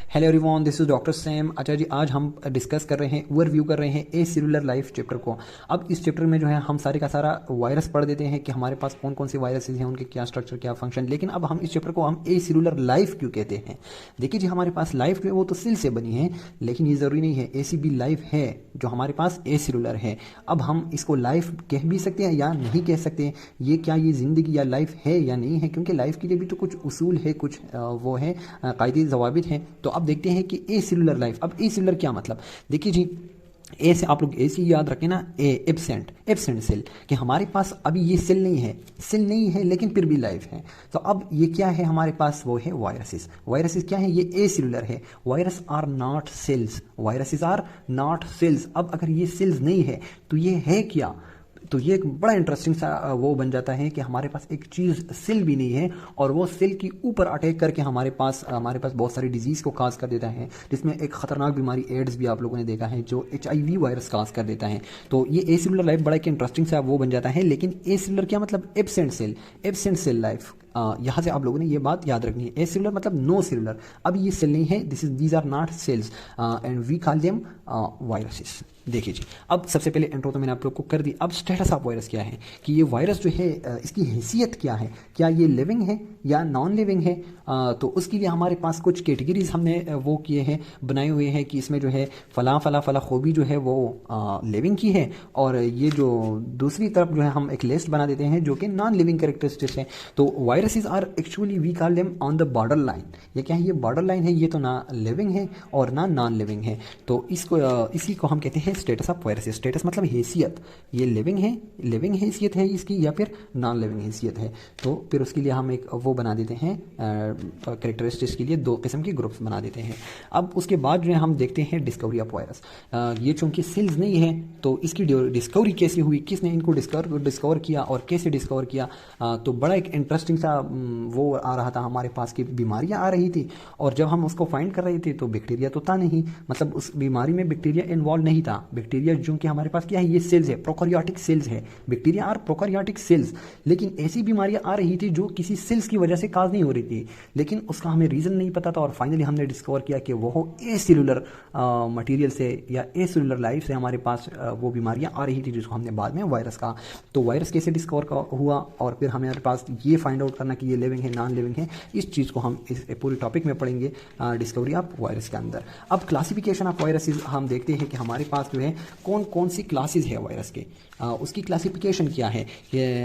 Hello everyone, this is doctor Sam. अच्छा जी, आज हम डिस्कस कर रहे हैं, ओवरव्यू कर रहे हैं ए सेलुलर लाइफ चैप्टर को। अब इस चैप्टर में जो है हम सारे का सारा वायरस पढ़ देते हैं कि हमारे पास कौन कौन से वायरसेस हैं, उनके क्या स्ट्रक्चर, क्या फंक्शन। लेकिन अब हम इस चैप्टर को हम ए सेलुलर लाइफ क्यों कहते हैं? देखिए जी, हमारे पास लाइफ जो है वो तो सेल से बनी है, लेकिन ये ज़रूरी नहीं है। ऐसी भी लाइफ है जो हमारे पास ए सेलुलर है। अब हम इसको लाइफ कह भी सकते हैं या नहीं कह सकते। ये क्या ये ज़िंदगी या लाइफ है या नहीं है, क्योंकि लाइफ के लिए भी तो कुछ उसूल है, कुछ वो है कायदे ज़वाबित हैं। तो अब देखते हैं कि ए सेलुलर लाइफ। अब ए सेलुलर क्या मतलब? देखिए जी, ए से आप लोग ए से याद रखें ना, ए एब्सेंट, एब्सेंट सेल, कि हमारे पास अभी ये सेल नहीं है, सेल नहीं है लेकिन फिर भी लाइफ है। तो अब ये क्या है हमारे पास? वो है वायरसेस। वायरसेस क्या है? ये ए सेलुलर है। Virus are not cells, viruses are not cells. अब अगर ये सेल्स नहीं है तो ये है क्या? तो ये एक बड़ा इंटरेस्टिंग सा वो बन जाता है कि हमारे पास एक चीज़ सेल भी नहीं है और वो सेल के ऊपर अटैक करके हमारे पास बहुत सारी डिजीज़ को काज कर देता है, जिसमें एक खतरनाक बीमारी एड्स भी आप लोगों ने देखा है, जो HIV वायरस काज कर देता है। तो ये ए सेलुलर लाइफ बड़ा एक इंटरेस्टिंग सा वो बन जाता है। लेकिन ए सेलुलर क्या मतलब? Absent cell, absent cell life. यहाँ से आप लोगों ने ये बात याद रखनी है। ए सेलुलर मतलब नो सेलुलर। अब ये सेल नहीं है, these are not cells and we call them viruses. देखिए जी, अब सबसे पहले इंट्रो तो मैंने आप लोग को कर दी। अब स्टेटस ऑफ वायरस क्या है, कि ये वायरस जो है इसकी हैसियत क्या है, क्या ये लिविंग है या नॉन लिविंग है? तो उसके लिए हमारे पास कुछ कैटेगरीज हमने वो किए हैं, बनाए हुए हैं कि इसमें जो है फला फला फला खूबी जो है वो लिविंग की है, और ये जो दूसरी तरफ जो है हम एक लिस्ट बना देते हैं जो कि नॉन लिविंग कैरेक्टरिस्टिक्स है। तो viruses are actually we call them on the border line. ये क्या है? ये बॉर्डर लाइन है, ये तो ना लिविंग है और ना नॉन लिविंग है। तो इसी को हम कहते हैं स्टेटस ऑफ वायरसेस। स्टेटस मतलब हैसियत, ये लिविंग है, लिविंग हैसियत है इसकी, या फिर नॉन लिविंग हैसियत है। तो फिर उसके लिए हम एक वो बना देते हैं कैरेक्टरिस्टिक्स के लिए 2 किस्म के ग्रुप्स बना देते हैं। अब उसके बाद जो है हम देखते हैं डिस्कवरी ऑफ वायरस। ये चूंकि सेल्स नहीं है तो इसकी डिस्कवरी कैसे हुई, किसने इनको डिस्कवर किया और कैसे डिस्कवर किया? तो बड़ा एक इंटरेस्टिंग सा वो आ रहा था हमारे पास कि बीमारियां आ रही थी, और जब हम उसको फाइंड कर रहे थे तो बैक्टीरिया तो था नहीं, मतलब उस बीमारी में बैक्टीरिया इन्वॉल्व नहीं था। बैक्टीरिया जो कि हमारे पास क्या है, ये सेल्स है, प्रोकैरियोटिक सेल्स है। Bacteria are prokaryotic cells. लेकिन ऐसी बीमारियां आ रही थी जो किसी सेल्स की वजह से काज नहीं हो रही थी, लेकिन उसका हमें रीजन नहीं पता था। और फाइनली हमने डिस्कवर किया कि वो ए सेलुलर मटीरियल से या ए सेलुलर लाइफ से हमारे पास वो बीमारियां आ रही थी, जिसको हमने बाद में वायरस कहा। तो वायरस कैसे डिस्कवर हुआ, और फिर हमारे पास ये फाइंड आउट करना कि ये लिविंग है, नॉन लिविंग है, इस चीज़ को हम इस पूरे टॉपिक में पढ़ेंगे डिस्कवरी ऑफ वायरस के अंदर। अब क्लासिफिकेशन ऑफ वायरसेस हम देखते हैं कि हमारे पास जो है कौन कौन सी क्लासेस है वायरस के, उसकी क्लासिफिकेशन क्या है।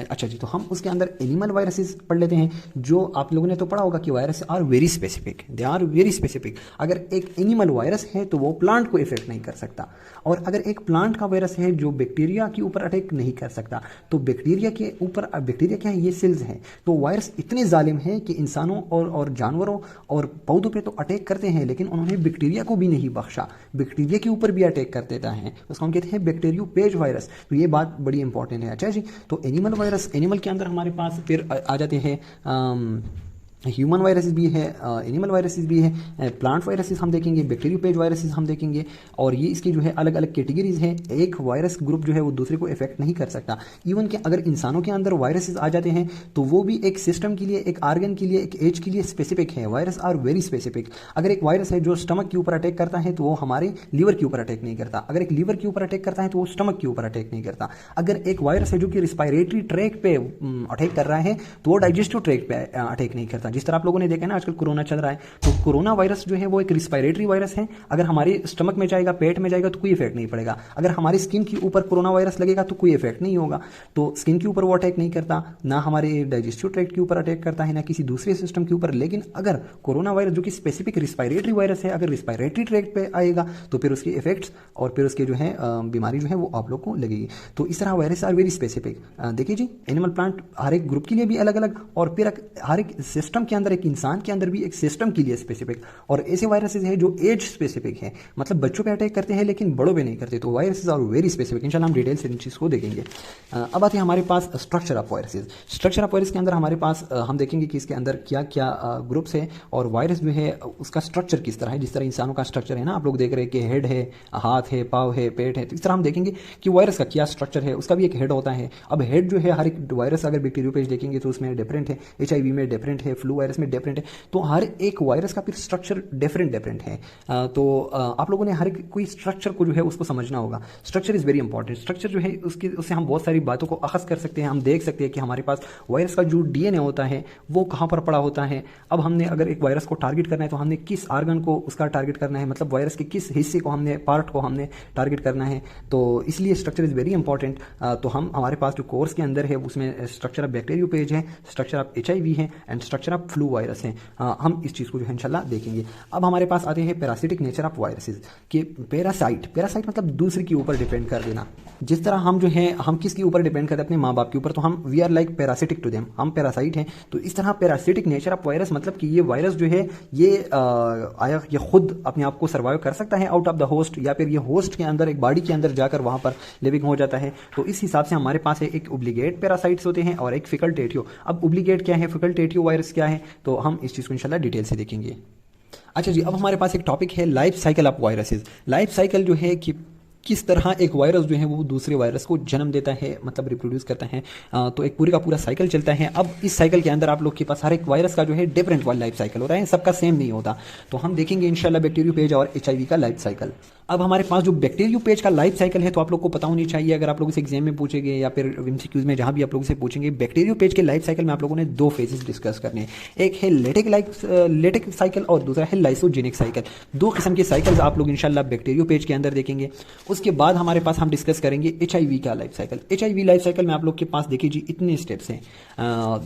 अच्छा जी, तो हम उसके अंदर एनिमल वायरसेस पढ़ लेते हैं। जो आप लोगों ने तो पढ़ा होगा कि virus are very specific, they are very specific. अगर एक एनिमल वायरस है तो वो प्लांट को इफेक्ट नहीं कर सकता, और अगर एक प्लांट का वायरस है जो बैक्टीरिया के ऊपर अटैक नहीं कर सकता, तो बैक्टीरिया के ऊपर, बैक्टीरिया क्या है, ये सेल्स हैं। तो वायरस इतने जालिम हैं कि इंसानों और जानवरों और पौधों पे तो अटैक करते हैं, लेकिन उन्होंने बैक्टीरिया को भी नहीं बख्शा, बैक्टीरिया के ऊपर भी अटैक कर देता है। उसको हम कहते हैं बैक्टीरियोपेज वायरस। तो ये बात बड़ी इंपॉर्टेंट है। अच्छा जी, तो एनिमल वायरस, एनिमल के अंदर हमारे पास फिर आ जाते हैं ह्यूमन वायरसेस भी है, एनिमल वायरसेस भी है, प्लांट वायरसेस हम देखेंगे, बैक्टीरियोपेज वायरसेस हम देखेंगे, और ये इसकी जो है अलग अलग कैटेगरीज है। एक वायरस ग्रुप जो है वो दूसरे को इफेक्ट नहीं कर सकता। इवन कि अगर इंसानों के अंदर वायरसेस आ जाते हैं तो वो भी एक सिस्टम के लिए, एक आर्गन के लिए, एक एज के लिए स्पेसिफिक है। Virus are very specific. अगर एक वायरस है जो स्टमक के ऊपर अटैक करता है तो वो हमारे लीवर के ऊपर अटैक नहीं करता। अगर एक लीवर के ऊपर अटैक करता है तो वो स्टमक के ऊपर अटैक नहीं करता। अगर एक वायरस है जो कि रिस्पायरेटरी ट्रैक पे अटैक कर रहा है तो वो डाइजेस्टिव ट्रैक पे अटैक नहीं करता। जिस तरह आप लोगों ने देखा आजकल कोरोना चल रहा है, तो कोरोना वायरस जो है वो एक रिस्पायरेटरी वायरस है। अगर हमारे स्टमक में जाएगा, पेट में जाएगा तो कोई इफेक्ट नहीं पड़ेगा। अगर हमारी स्किन के ऊपर कोरोना वायरस लगेगा तो कोई इफेक्ट नहीं होगा। तो स्किन के ऊपर वो अटैक नहीं करता, ना हमारे डाइजेस्टिव ट्रैक्ट के ऊपर अटैक करता है, ना किसी दूसरे सिस्टम के ऊपर। लेकिन अगर कोरोना वायरस जो कि स्पेसिफिक रिस्पायरेटरी वायरस है, अगर रिस्पायरेटरी ट्रैक्ट पे आएगा तो फिर उसके इफेक्ट्स और फिर उसके जो है बीमारी जो है वो आप लोग को लगेगी। तो इस तरह वायरस आर वेरी स्पेसिफिक। देखिए जी, एनिमल प्लांट हर एक ग्रुप के लिए भी अलग अलग, और फिर हर एक सिस्टम के अंदर, एक इंसान के अंदर भी एक सिस्टम के लिए स्पेसिफिक। और ऐसे वायरसेस हैं जो एज स्पेसिफिक है, मतलब बच्चों पे अटैक करते हैं लेकिन बड़ों पे नहीं करते। तो वायरसेस आर वेरी स्पेसिफिक। इंशाल्लाह हम डिटेल से इन चीज़ को देखेंगे। अब आते हैं हमारे पास structure of viruses. Structure of virus के अंदर हमारे पास हम देखेंगे कि इसके अंदर क्या क्या ग्रुप्स है, और वायरस जो है उसका स्ट्रक्चर किस तरह है। जिस तरह इंसानों का स्ट्रक्चर है ना, आप लोग देख रहे हैं कि हेड है, हाथ है, पाव है, पेट है, तो इस तरह हम देखेंगे कि वायरस का क्या स्ट्रक्चर है। उसका भी एक हेड होता है। अब हेड जो है हर एक वायरस, अगर बैक्टीरियोपेज देखेंगे तो उसमें डिफरेंट है, HIV में डिफरेंट है, फ्लू वायरस में डिफरेंट है। तो हर एक वायरस का फिर स्ट्रक्चर डिफरेंट है। तो आप लोगों ने हर एक कोई स्ट्रक्चर को जो है उसको समझना होगा। Structure is very important. Structure जो है उससे हम बहुत सारी बातों को अखज़ कर सकते हैं। हम देख सकते हैं कि हमारे पास वायरस का जो डीएनए होता है वो कहाँ पर पड़ा होता है। अब हमने अगर एक वायरस को टारगेट करना है तो हमने किस आर्गन को उसका टारगेट करना है, मतलब वायरस के किस हिस्से को पार्ट को हमने टारगेट करना है। तो इसलिए स्ट्रक्चर इज़ वेरी इंपॉर्टेंट। तो हमारे पास जो कोर्स के अंदर है उसमें स्ट्रक्चर ऑफ बैक्टीरियोफेज है, स्ट्रक्चर ऑफ एचआईवी है and structure of flu virus है। हम इस चीज़ को जो है इंशाल्लाह देखेंगे। अब हमारे पास आते हैं पैरासिटिक नेचर ऑफ वायरसेस कि पैरासाइट मतलब दूसरे के ऊपर डिपेंड कर देना। जिस तरह हम जो है हम किसके ऊपर डिपेंड करते हैं, अपने माँ बाप के ऊपर, तो हम we are like parasitic to them, हम पैरासाइट हैं। तो इस तरह पैरासिटिक नेचर ऑफ वायरस मतलब कि ये वायरस जो है ये खुद अपने आप को सर्वाइव कर सकता है आउट ऑफ द होस्ट, या फिर ये होस्ट के अंदर एक बॉडी के अंदर जाकर वहां पर लिविंग हो जाता है। तो इस हिसाब से हमारे पास है एक ओब्लिगेट पैरासाइट्स होते हैं और एक फेकल्टेटिव। अब ओब्लिगेट क्या है, फेकल्टेटिव वायरस क्या है, तो हम इस चीज़ को इंशाल्लाह डिटेल से देखेंगे। अच्छा जी, अब हमारे पास एक टॉपिक है life cycle of viruses. Life cycle जो है कि किस तरह एक वायरस जो है वो दूसरे वायरस को जन्म देता है, मतलब रिप्रोड्यूस करता है। तो एक पूरी का पूरा साइकिल चलता है। अब इस साइकिल के अंदर आप लोग के पास हर एक वायरस का जो है डिफरेंट वाला लाइफ साइकिल होता है, सबका सेम नहीं होता। तो हम देखेंगे इंशाल्लाह बैक्टीरियोफेज और एचआईवी का लाइफ साइकिल। अब हमारे पास जो बैक्टीरियोफेज का लाइफ साइकिल है तो आप लोग को पता होनी चाहिए। अगर आप लोगों से एग्जाम में पूछेंगे या फिर एमसीक्यूज में जहां भी आप लोगों से पूछेंगे, बैक्टीरियोफेज के लाइफ साइकिल में आप लोगों ने दो फेजेस डिस्कस करने हैं। एक है लेटिक साइकिल और दूसरा है लाइसोजेनिक साइकिल। दो किस्म के साइकिल्स आप लोग इंशाल्लाह बैक्टीरियोफेज के अंदर देखेंगे। उसके बाद हमारे पास हम डिस्कस करेंगे एचआईवी का life cycle. HIV life cycle में आप लोग के पास देखिए जी इतने स्टेप्स हैं।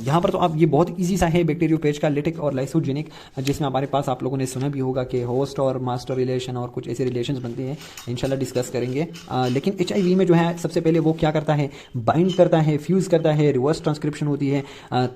यहाँ पर तो आप ये बहुत ईजी सा है बैक्टीरियोफेज का, लेटिक और लाइसोजेनिक, जिसमें हमारे पास आप लोगों ने सुना भी होगा कि होस्ट और मास्टर रिलेशन और कुछ ऐसे रिलेशन बनते हैं, इंशाल्लाह डिस्कस करेंगे। लेकिन एचआईवी में जो है सबसे पहले वो क्या करता है, बाइंड करता है, फ्यूज करता है, रिवर्स ट्रांसक्रिप्शन होती है,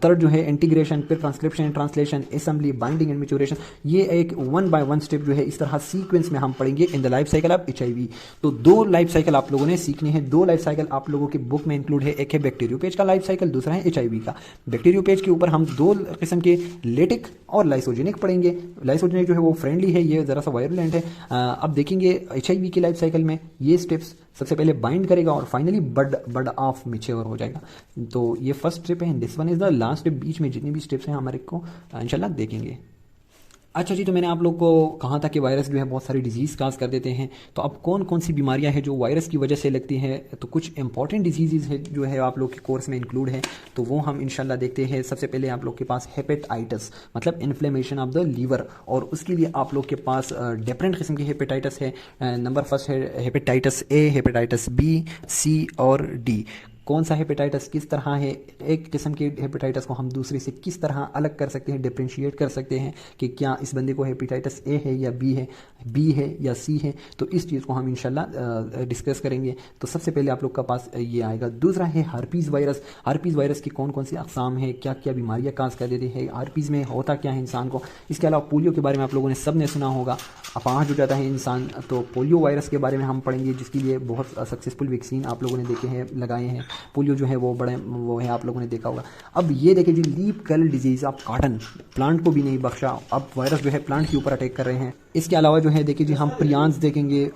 थर्ड जो है इंटीग्रेशन, फिर transcription, translation, assembly, binding and maturation. ये एक 1 by 1 स्टेप जो है इस तरह सीक्वेंस में हम पढ़ेंगे in the life cycle of HIV. तो दो लाइफ साइकिल आप लोगों ने सीखने हैं। दो लाइफ साइकिल आप लोगों की बुक में इंक्लूड है। एक है बैक्टीरियोफेज का लाइफ साइकिल, दूसरा है एचआईवी का। बैक्टीरियोफेज के ऊपर हम दो किस्म के लेटिक और लाइसोजेनिक पढ़ेंगे। लाइसोजेनिक जो है वो फ्रेंडली है, ये जरा सा वायरुलेंट है। अब देखेंगे एचआईवी की लाइफ साइकिल में ये स्टेप्स सबसे पहले बाइंड करेगा और फाइनली बड ऑफ मैच्योर हो जाएगा। तो ये फर्स्ट स्टेप है, this one is the last step. बीच में जितनी भी स्टेप्स हैं हमारे को इंशाल्लाह देखेंगे। अच्छा जी, तो मैंने आप लोग को कहा था कि वायरस जो है बहुत सारी डिजीज़ काज कर देते हैं। तो अब कौन कौन सी बीमारियां हैं जो वायरस की वजह से लगती हैं, तो कुछ इंपॉर्टेंट डिजीज़ है जो है आप लोग के कोर्स में इंक्लूड है, तो वो हम इंशाल्लाह देखते हैं। सबसे पहले आप लोग के पास हेपेटाइटिस मतलब इन्फ्लेमेशन ऑफ द लीवर, और उसके लिए आप लोग के पास डिफरेंट किस्म की हेपेटाइटिस है। नंबर फर्स्ट है हेपेटाइटिस ए, हेपेटाइटिस बी, सी और डी। कौन सा हेपेटाइटिस किस तरह है, एक किस्म के हेपेटाइटिस को हम दूसरे से किस तरह अलग कर सकते हैं, डिफ्रेंशिएट कर सकते हैं कि क्या इस बंदे को हेपेटाइटिस ए है या बी है या सी है। तो इस चीज़ को हम इंशाल्लाह डिस्कस करेंगे। तो सबसे पहले आप लोग का पास ये आएगा। दूसरा है हर्पीज़ वायरस। हर्पीज़ वायरस की कौन कौन सी अक़साम है, क्या क्या बीमारियाँ काज कर देती है, हर्पीज़ में होता क्या है इंसान को। इसके अलावा पोलियो के बारे में आप लोगों ने सब ने सुना होगा, अपाहज हो जाता है इंसान। तो पोलियो वायरस के बारे में हम पढ़ेंगे, जिसके लिए बहुत सक्सेसफुल वैक्सीन आप लोगों ने देखे हैं, लगाए हैं। पोलियो जो है वो है, आप लोगों ने देखा होगा। अब ये देखिए जी, leaf curl disease of cotton, plant को भी नहीं बख्शा। अब वायरस जो है प्लांट के ऊपर अटैक कर रहे हैं। इसके अलावा जो है देखिए जी, हम प्रियांस देखेंगे।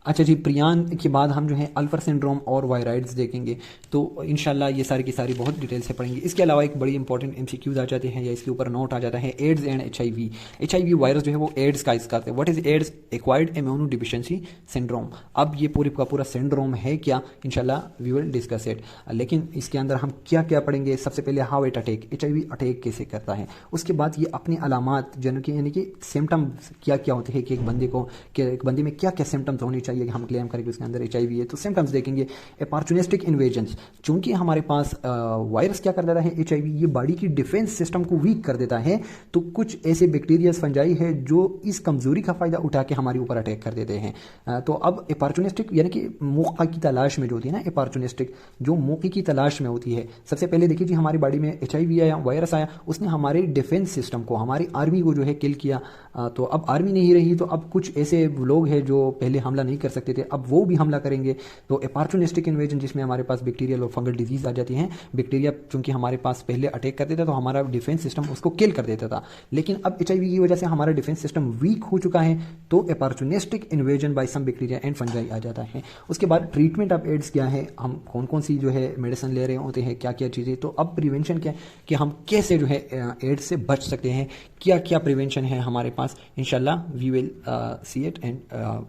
अच्छा जी, प्रियान के बाद हम जो है अल्फर सिंड्रोम और वायराइड्स देखेंगे। तो इंशाल्लाह ये सारी की सारी बहुत डिटेल से पढ़ेंगे। इसके अलावा एक बड़ी इंपॉर्टेंट एमसीक्यूज आ जाते हैं या इसके ऊपर नोट आ जाता है, AIDS and HIV. HIV virus जो है वो एड्स का इसका, what is AIDS, acquired immuno deficiency syndrome. अब ये पूरे का पूरा सिंड्रोम है क्या, इंशाल्लाह वी विल डिस्कस इट। लेकिन इसके अंदर हम क्या क्या पढ़ेंगे, सबसे पहले how it attack, HIV attack कैसे करता है। उसके बाद ये अपनी अलामात यानी कि सिम्टम्स क्या क्या होते हैं कि एक बंदे में क्या क्या सिम्टम्स होने चाहिए कि हम क्लेम करें कि उसके अंदर एचआईवी है। तो सिम्टम्स देखेंगे। अपॉर्चुनिस्टिक इन्वेजन्स, चूंकि हमारे पास वायरस क्या कर देता है, एचआईवी, ये बॉडी की डिफेंस सिस्टम को वीक कर देता है। तो कुछ ऐसे बैक्टीरिया फंजाई है जो इस कमजोरी का फायदा उठा के हमारे ऊपर अटैक कर देते हैं। तो अब अपॉर्चुनिस्टिक यानी कि मौका की तलाश में जो होती है ना, अपॉर्चुनिस्टिक जो मौके की तलाश में होती है। सबसे पहले देखिए जी, हमारी बॉडी में एचआईवी आया, वायरस आया, उसने हमारे डिफेंस सिस्टम को, हमारी आर्मी को जो है किल किया। तो अब आर्मी नहीं रही, तो अब कुछ ऐसे लोग हैं जो पहले हमला नहीं कर सकते थे, अब वो भी हमला करेंगे। तो अपॉर्चुनिस्टिक इन्वेजन जिसमें हमारे पास बैक्टीरियल और फंगल डिजीज आ जाती हैं, बैक्टीरिया चूंकि हमारे पास पहले अटैक करते थे तो हमारा डिफेंस सिस्टम उसको किल कर देता था, लेकिन अब HIV की वजह से हमारा डिफेंस सिस्टम वीक हो चुका है, तो opportunistic invasion by some bacteria and fungi आ जाता है। उसके बाद ट्रीटमेंट ऑफ एड्स क्या है, हम कौन कौन सी जो है मेडिसिन ले रहे होते हैं, क्या क्या चीज़ें। तो अब प्रिवेंशन क्या है कि हम कैसे जो है एड्स से बच सकते हैं, क्या क्या प्रिवेंशन है हमारे पास। इंशाल्लाह we will see it and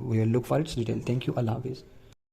we will look for its detail. Thank you, अल्लाह हाफिज़।